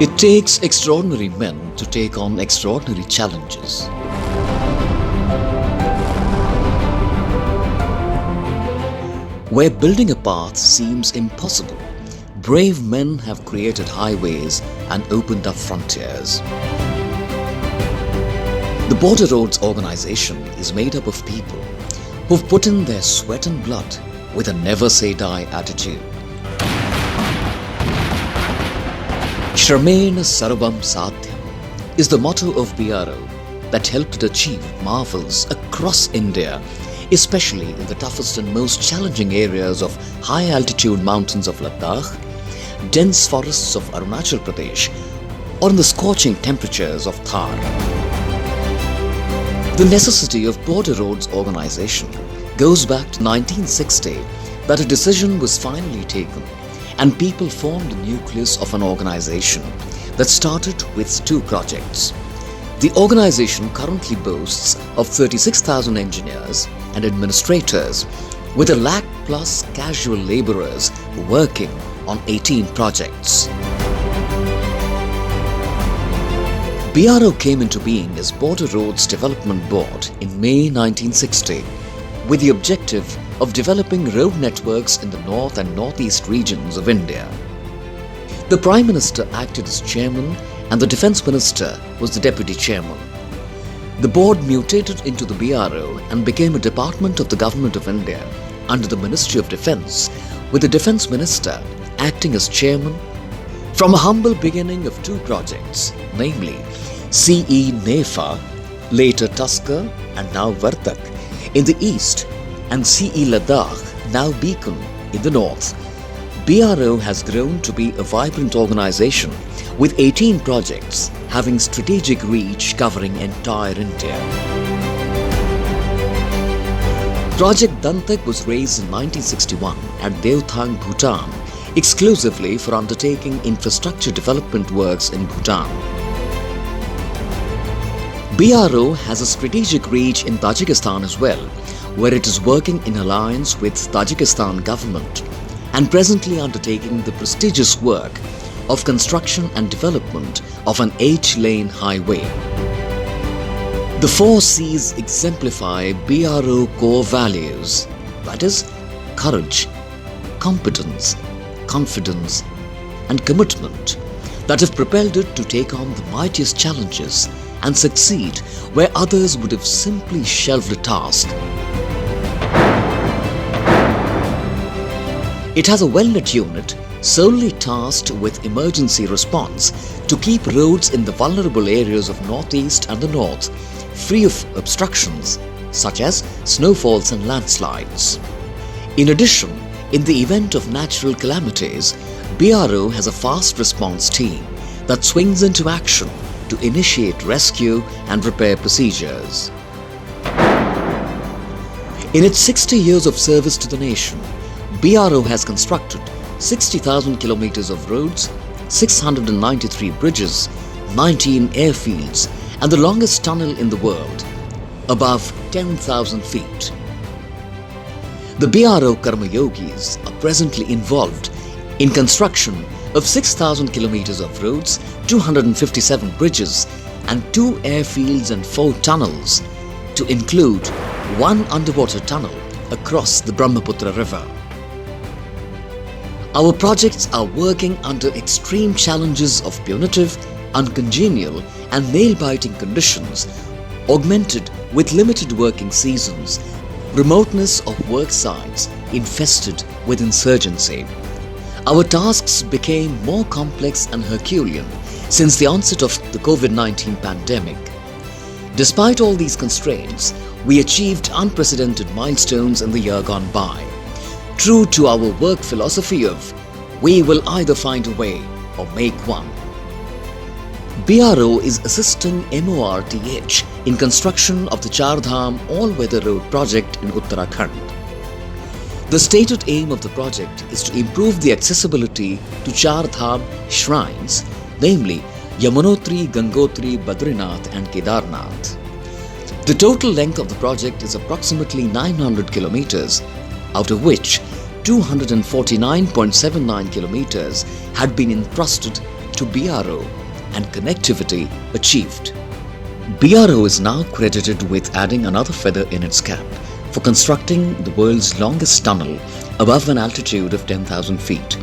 It takes extraordinary men to take on extraordinary challenges. Where building a path seems impossible, brave men have created highways and opened up frontiers. The Border Roads Organisation is made up of people who've put in their sweat and blood with a never say die attitude. Shramena Sarvam Sadhyam is the motto of BRO that helped it achieve marvels across India, especially in the toughest and most challenging areas of high altitude mountains of Ladakh, dense forests of Arunachal Pradesh, or in the scorching temperatures of Thar. The necessity of Border Roads Organisation goes back to 1960, that a decision was finally taken and people formed the nucleus of an organisation that started with 2 projects. The organisation currently boasts of 36,000 engineers and administrators with 1 lakh plus casual labourers working on 18 projects. BRO came into being as Border Roads Development Board in May 1960 with the objective of developing road networks in the north and northeast regions of India. The Prime Minister acted as chairman and the Defence Minister was the deputy chairman. The board mutated into the BRO and became a department of the Government of India under the Ministry of Defence, with the Defence Minister acting as chairman. From a humble beginning of 2 projects, namely CE Nefa, later Tusker and now Vartak in the east, and CE Ladakh, now Beacon in the north, BRO has grown to be a vibrant organisation with 18 projects having strategic reach covering entire India. Project Daunting was raised in 1961 at Daunting, Bhutan, exclusively for undertaking infrastructure development works in Bhutan. BRO has a strategic reach in Tajikistan as well, where it is working in alliance with Tajikistan government and presently undertaking the prestigious work of construction and development of an 8-lane highway. The 4 C's exemplify BRO core values, that is, courage, competence, confidence and commitment, that have propelled it to take on the mightiest challenges and succeed where others would have simply shelved the task. It has a well-knit unit solely tasked with emergency response to keep roads in the vulnerable areas of northeast and the north free of obstructions such as snowfalls and landslides. In addition, in the event of natural calamities, BRO has a fast response team that swings into action to initiate rescue and repair procedures. In its 60 years of service to the nation, BRO has constructed 60,000 kilometers of roads, 693 bridges, 19 airfields, and the longest tunnel in the world, above 10,000 feet. The BRO Karma Yogis are presently involved in construction of 6,000 kilometers of roads, 257 bridges, and 2 airfields and 4 tunnels, to include 1 underwater tunnel across the Brahmaputra River. Our projects are working under extreme challenges of punitive, uncongenial and nail-biting conditions, augmented with limited working seasons, remoteness of work sites infested with insurgency. Our tasks became more complex and Herculean since the onset of the COVID-19 pandemic. Despite all these constraints, we achieved unprecedented milestones in the year gone by. True to our work philosophy of, we will either find a way or make one. BRO is assisting MORTH in construction of the Char Dham all-weather road project in Uttarakhand. The stated aim of the project is to improve the accessibility to Char Dham shrines, namely Yamunotri, Gangotri, Badrinath and Kedarnath. The total length of the project is approximately 900 kilometers, out of which 249.79 kilometers had been entrusted to to BRO and connectivity achieved. BRO is now credited with adding another feather in its cap for constructing the world's longest tunnel above an altitude of 10,000 feet.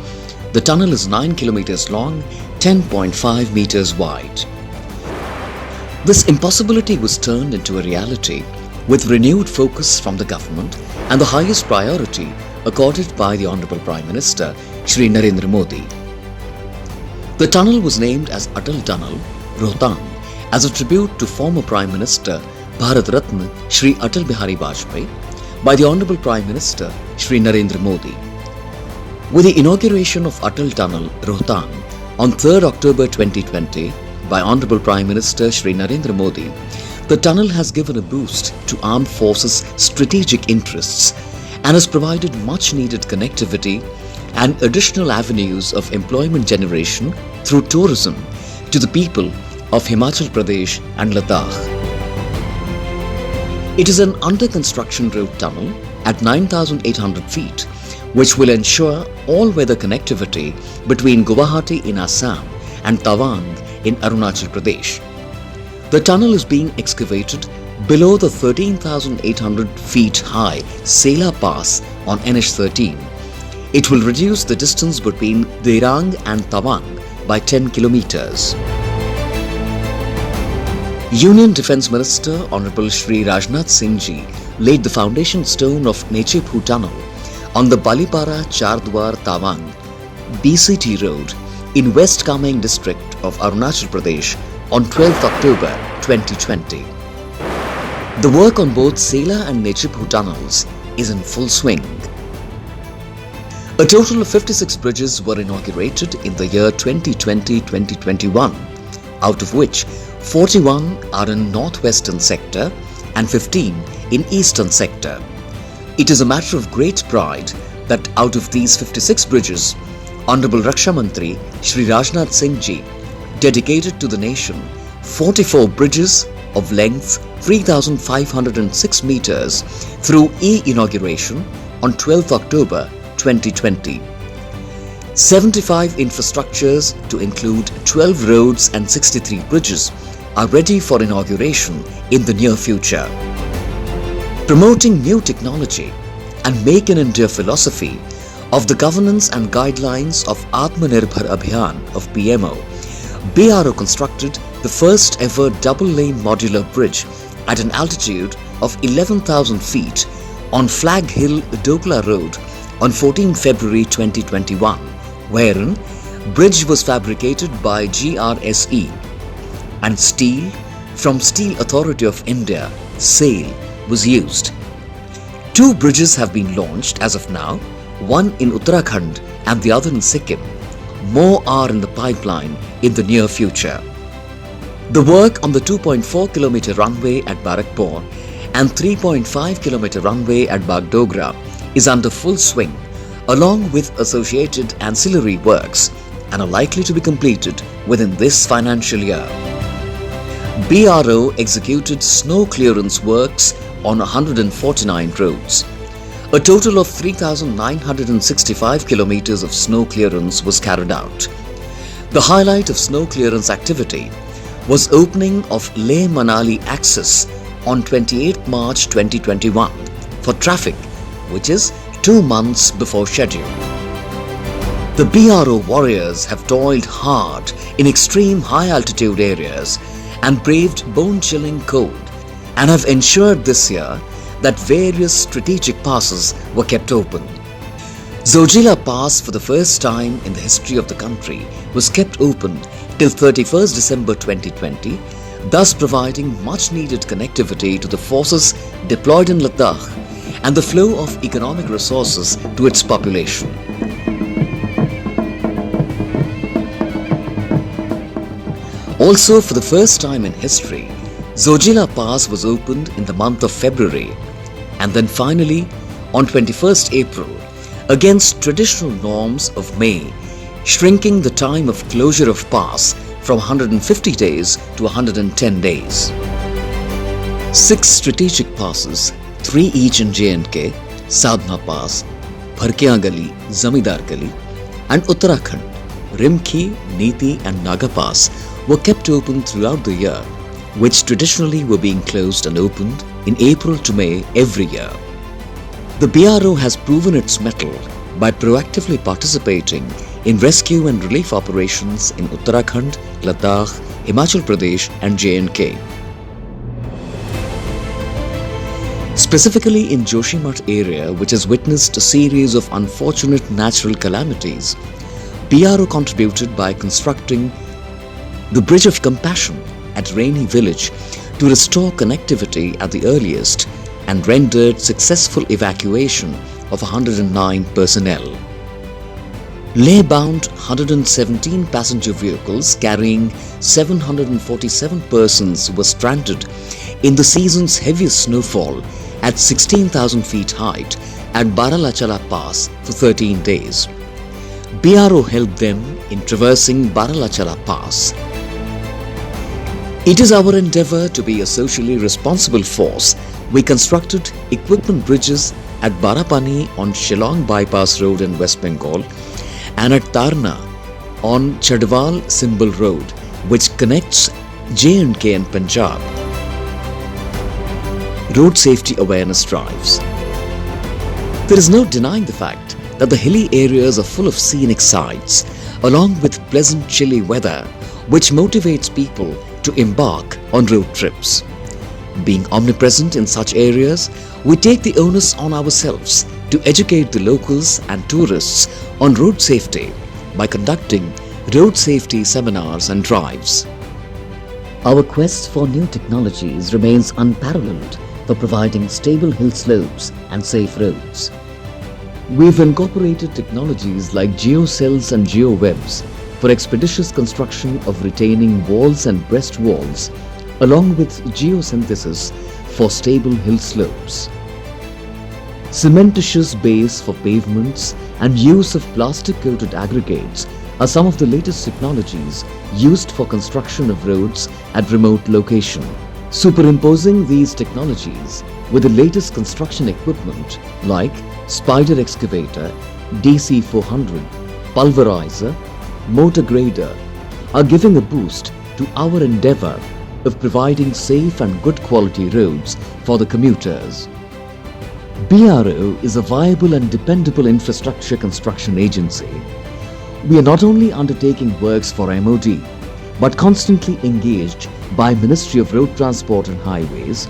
The tunnel is 9 kilometers long, 10.5 meters wide. This impossibility was turned into a reality with renewed focus from the government and the highest priority accorded by the Honorable Prime Minister, Shri Narendra Modi. The tunnel was named as Atal Tunnel, Rohtang, as a tribute to former Prime Minister Bharat Ratna Shri Atal Bihari Vajpayee by the Honorable Prime Minister Shri Narendra Modi. With the inauguration of Atal Tunnel, Rohtang on 3rd October 2020 by Honorable Prime Minister Shri Narendra Modi, the tunnel has given a boost to armed forces' strategic interests and has provided much needed connectivity and additional avenues of employment generation through tourism to the people of Himachal Pradesh and Ladakh. It is an under construction road tunnel at 9,800 feet which will ensure all-weather connectivity between Guwahati in Assam and Tawang in Arunachal Pradesh. The tunnel is being excavated below the 13,800 feet high Sela Pass on NH13. It will reduce the distance between Derang and Tawang by 10 kilometers. Union Defence Minister Honorable Shri Rajnath Singh Ji laid the foundation stone of Nechephu Tunnel on the Balipara Chardwar Tawang BCT Road in West Kameng district of Arunachal Pradesh on 12th October 2020. The work on both Sela and Nechephu tunnels is in full swing. A total of 56 bridges were inaugurated in the year 2020-2021, out of which 41 are in northwestern sector and 15 in eastern sector. It is a matter of great pride that out of these 56 bridges, Honorable Raksha Mantri Shri Rajnath Singh Ji dedicated to the nation 44 bridges of length 3,506 meters through e-inauguration on 12th October 2020. 75 infrastructures to include 12 roads and 63 bridges are ready for inauguration in the near future. Promoting new technology and Make in India philosophy of the governance and guidelines of Atmanirbhar Abhiyan of PMO, BRO constructed the first ever double-lane modular bridge at an altitude of 11,000 feet on Flag Hill Dokla Road on 14 February 2021, wherein bridge was fabricated by GRSE and steel from Steel Authority of India, SAIL, was used. 2 bridges have been launched as of now, one in Uttarakhand and the other in Sikkim. More are in the pipeline in the near future. The work on the 2.4 kilometer runway at Barakpur and 3.5 kilometer runway at Bagdogra is under full swing, along with associated ancillary works, and are likely to be completed within this financial year. BRO executed snow clearance works on 149 roads. A total of 3,965 kilometers of snow clearance was carried out. The highlight of snow clearance activity was opening of Leh-Manali access on 28 March 2021 for traffic, which is 2 months before schedule. The BRO warriors have toiled hard in extreme high-altitude areas and braved bone-chilling cold, and have ensured this year that various strategic passes were kept open. Zojila Pass, for the first time in the history of the country, was kept open till 31st December 2020, thus providing much-needed connectivity to the forces deployed in Ladakh and the flow of economic resources to its population. Also, for the first time in history, Zojila Pass was opened in the month of February, and then finally on 21st April, against traditional norms of May, shrinking the time of closure of pass from 150 days to 110 days. 6 strategic passes, 3 each in J&K, Sadhna Pass, Bharkiya Gali, Zamidar Gali, and Uttarakhand, Rimki, Niti and Nagapass were kept open throughout the year, which traditionally were being closed and opened in April to May every year. The BRO has proven its mettle by proactively participating in rescue and relief operations in Uttarakhand, Ladakh, Himachal Pradesh and J&K. Specifically in Joshimath area, which has witnessed a series of unfortunate natural calamities, BRO contributed by constructing the Bridge of Compassion at Rainy Village to restore connectivity at the earliest and rendered successful evacuation of 109 personnel. Leh-bound 117 passenger vehicles carrying 747 persons were stranded in the season's heaviest snowfall at 16,000 feet height at Baralachala Pass for 13 days. BRO helped them in traversing Baralachala Pass. It is our endeavour to be a socially responsible force. We constructed equipment bridges at Barapani on Shillong Bypass Road in West Bengal and at Tarna on Chadwal Simbal Road, which connects J&K and Punjab. Road safety awareness drives. There is no denying the fact that the hilly areas are full of scenic sights, along with pleasant chilly weather, which motivates people to embark on road trips. Being omnipresent in such areas, we take the onus on ourselves to educate the locals and tourists on road safety by conducting road safety seminars and drives. Our quest for new technologies remains unparalleled for providing stable hill slopes and safe roads. We've incorporated technologies like geocells and geowebs for expeditious construction of retaining walls and breast walls, along with geosynthesis for stable hill slopes. Cementitious base for pavements and use of plastic-coated aggregates are some of the latest technologies used for construction of roads at remote location. Superimposing these technologies with the latest construction equipment like spider excavator, DC 400, pulverizer, motor grader are giving a boost to our endeavour of providing safe and good quality roads for the commuters. BRO is a viable and dependable infrastructure construction agency. We are not only undertaking works for MOD, but constantly engaged by Ministry of Road Transport and Highways,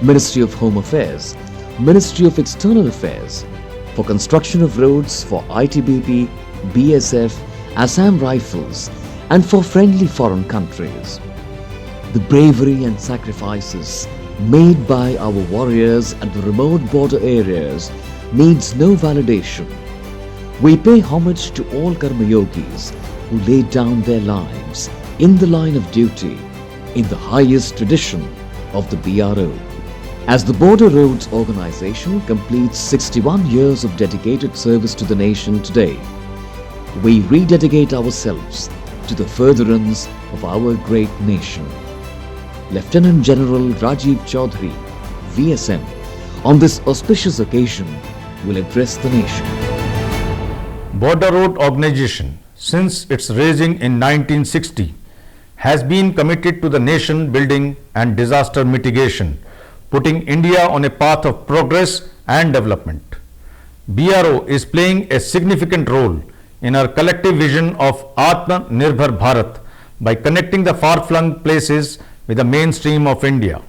Ministry of Home Affairs, Ministry of External Affairs, for construction of roads for ITBP, BSF, Assam Rifles, and for friendly foreign countries. The bravery and sacrifices made by our warriors at the remote border areas needs no validation. We pay homage to all Karma Yogis who laid down their lives in the line of duty in the highest tradition of the BRO. As the Border Roads Organisation completes 61 years of dedicated service to the nation today, we rededicate ourselves to the furtherance of our great nation. Lieutenant General Rajiv Chaudhary, VSM, on this auspicious occasion will address the nation. Border Road Organisation, since its raising in 1960, has been committed to the nation building and disaster mitigation, putting India on a path of progress and development. BRO is playing a significant role in our collective vision of Atma-Nirbhar Bharat by connecting the far-flung places with the mainstream of India.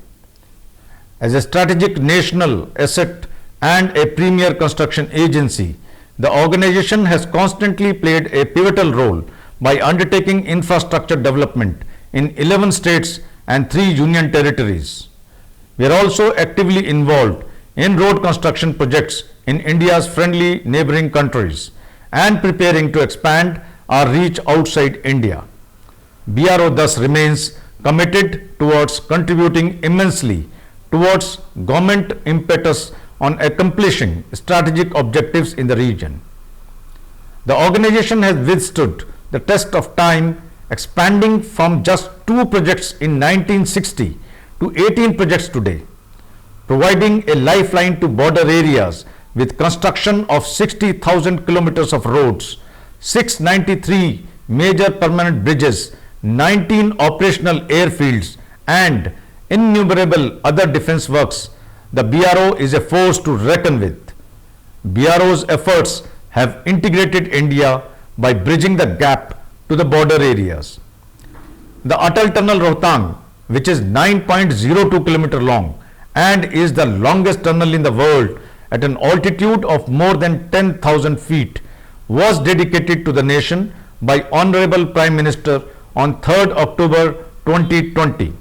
As a strategic national asset and a premier construction agency, the organization has constantly played a pivotal role by undertaking infrastructure development in 11 states and 3 union territories. We are also actively involved in road construction projects in India's friendly neighboring countries and preparing to expand our reach outside India. BRO thus remains committed towards contributing immensely towards government impetus on accomplishing strategic objectives in the region. The organization has withstood the test of time, expanding from just 2 projects in 1960 to 18 projects today, providing a lifeline to border areas with construction of 60,000 kilometers of roads, 693 major permanent bridges, 19 operational airfields, and innumerable other defense works, the BRO is a force to reckon with. BRO's efforts have integrated India by bridging the gap to the border areas. The Atal Tunnel Rohtang, which is 9.02 km long and is the longest tunnel in the world at an altitude of more than 10,000 feet, was dedicated to the nation by Honorable Prime Minister on 3rd October 2020.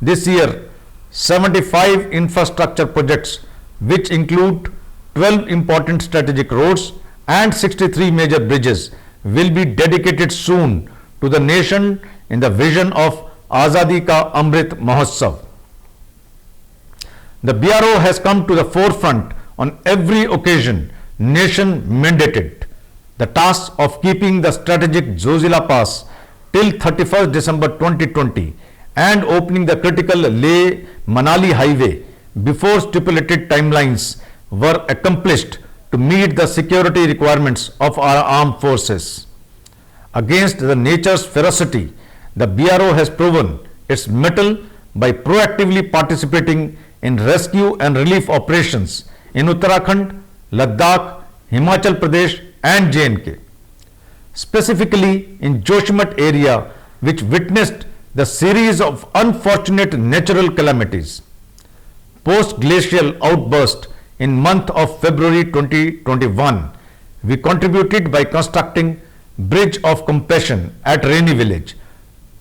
This year, 75 infrastructure projects, which include 12 important strategic roads and 63 major bridges, will be dedicated soon to the nation in the vision of Azadi Ka Amrit Mahotsav. The BRO has come to the forefront on every occasion nation mandated. The task of keeping the strategic Zojila Pass till 31st December 2020 and opening the critical Leh-Manali highway before stipulated timelines were accomplished to meet the security requirements of our armed forces. Against the nature's ferocity, the BRO has proven its mettle by proactively participating in rescue and relief operations in Uttarakhand, Ladakh, Himachal Pradesh and J&K. Specifically in Joshimath area, which witnessed the series of unfortunate natural calamities. Post-glacial outburst in month of February 2021, we contributed by constructing Bridge of Compassion at Rainy Village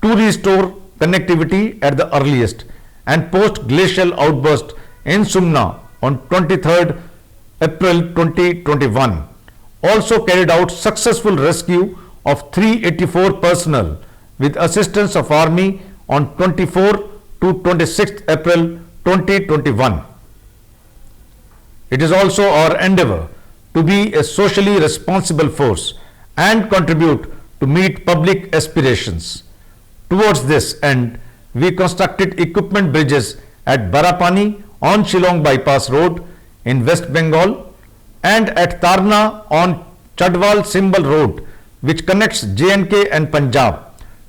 to restore connectivity at the earliest, and post-glacial outburst in Sumna on 23rd April 2021 also carried out successful rescue of 384 personnel with assistance of Army on 24 to 26th April 2021. It is also our endeavor to be a socially responsible force and contribute to meet public aspirations. Towards this end, we constructed equipment bridges at Barapani on Shillong Bypass Road in West Bengal and at Tarna on Chadwal Simbal Road, which connects J&K and Punjab,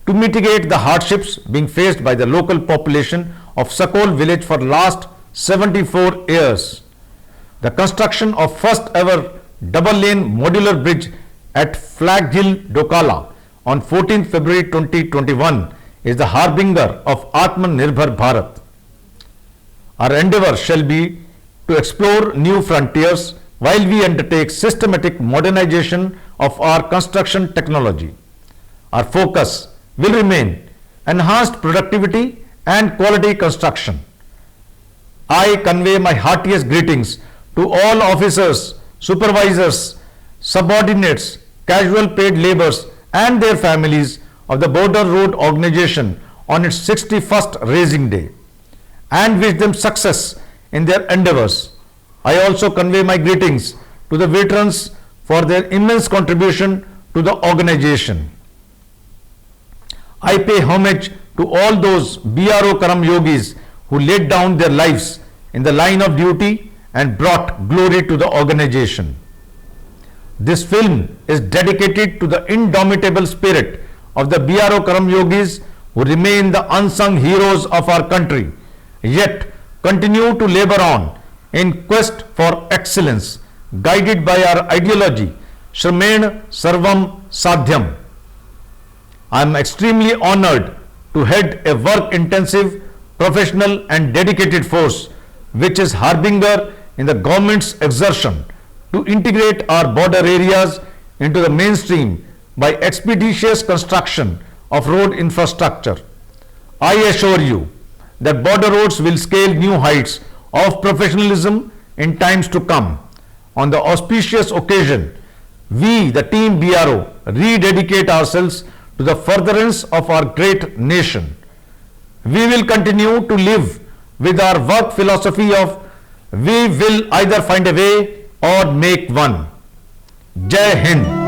to mitigate the hardships being faced by the local population of Sakol village for last 74 years. The construction of first ever double lane modular bridge at Flag Hill, Dokala on 14 February 2021 is the harbinger of Atmanirbhar Bharat. Our endeavor shall be to explore new frontiers while we undertake systematic modernization of our construction technology. Our focus will remain enhanced productivity and quality construction. I convey my heartiest greetings to all officers, supervisors, subordinates, casual paid laborers and their families of the Border Road Organisation on its 61st Raising Day and wish them success in their endeavors. I also convey my greetings to the veterans for their immense contribution to the organization. I pay homage to all those BRO Karam Yogis who laid down their lives in the line of duty and brought glory to the organization. This film is dedicated to the indomitable spirit of the BRO Karam Yogis who remain the unsung heroes of our country, yet continue to labor on in quest for excellence, guided by our ideology, Shramen Sarvam Sadhyam. I am extremely honored to head a work-intensive, professional and dedicated force which is harbinger in the government's exertion to integrate our border areas into the mainstream by expeditious construction of road infrastructure. I assure you that border roads will scale new heights of professionalism in times to come. On the auspicious occasion, we, the Team BRO, rededicate ourselves to the furtherance of our great nation. We will continue to live with our work philosophy of we will either find a way or make one. Jai Hind.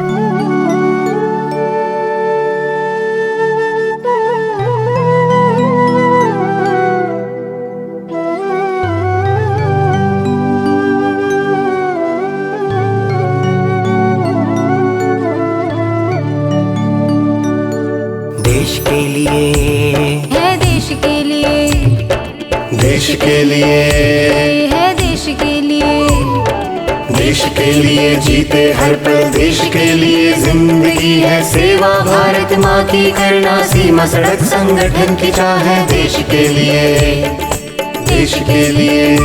के लिए, है देश के लिए, देश के लिए, है देश के लिए, देश के लिए जीते हर पल, देश के लिए जिंदगी है सेवा। भारत माँ की करना सीमा सड़क संगठन की चाह है, देश के लिए, देश के लिए।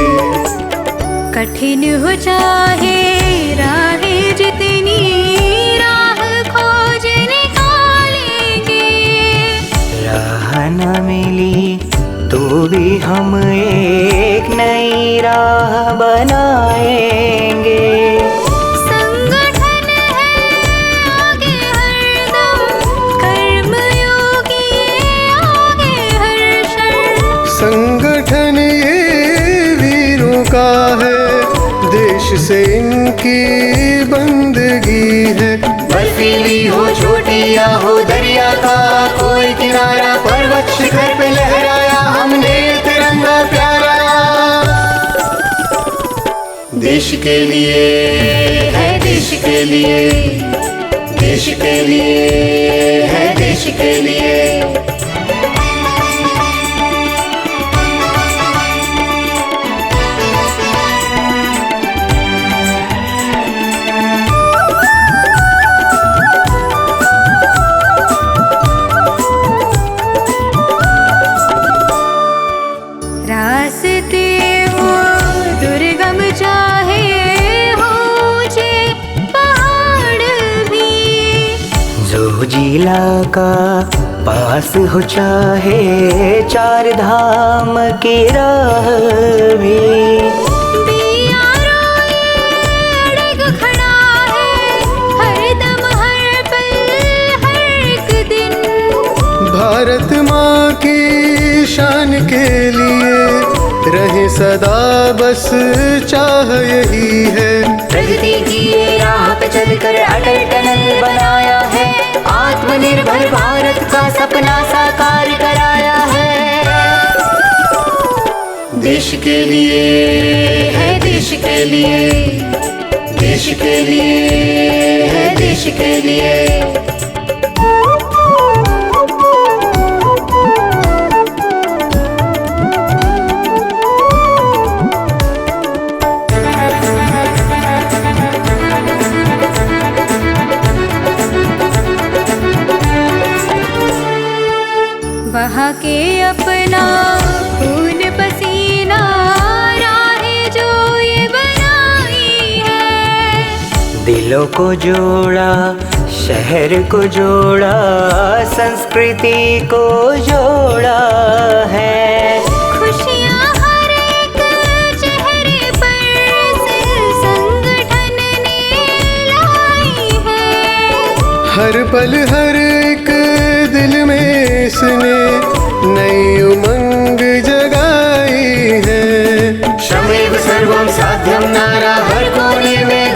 कठिन हो चाहे राहें जितनी, राह खोज निकालेंगे। राह न मिली तो भी हम एक नई राह बनाएंगे। संगठन है आगे हरदम, कर्मयोगी आगे हर क्षण। संगठन ये वीरों का है, देश से इनकी बंदगी है। बर्फीली हो छोटी या हो दरिया का कोई किनारा, पर्वत शिखर पे लहराया हमने तिरंगा प्यारा। देश के लिए है, देश के लिए, देश के लिए है, देश के लिए। रास्ते हो दुर्गम चाहे हो ऊंचे पहाड़ भी, जो जिला का पास हो चाहे चार धाम की राह भी। बीआरओ अड़ग खड़ा है हर दम हर पल हर एक दिन। भारत माँ की शान के लिए रहे सदा बस चाह यही है। प्रगति की ये राह पे चलकर अटल टनल बनाया है, आत्मनिर्भर भारत का सपना साकार कराया है। देश के लिए है, देश के लिए, देश के लिए है, देश के लिए। वहाँ के अपना खून पसीना राहें जो ये बनाई है। दिलों को जोड़ा, शहर को जोड़ा, संस्कृति को जोड़ा है। खुशियाँ हर एक चेहरे पर से संगठन ने लाई है। हर पल हर एक दिल में इसने नई उमंग जगाई है। श्रमेव सर्वं साध्यं नारा हर कोने में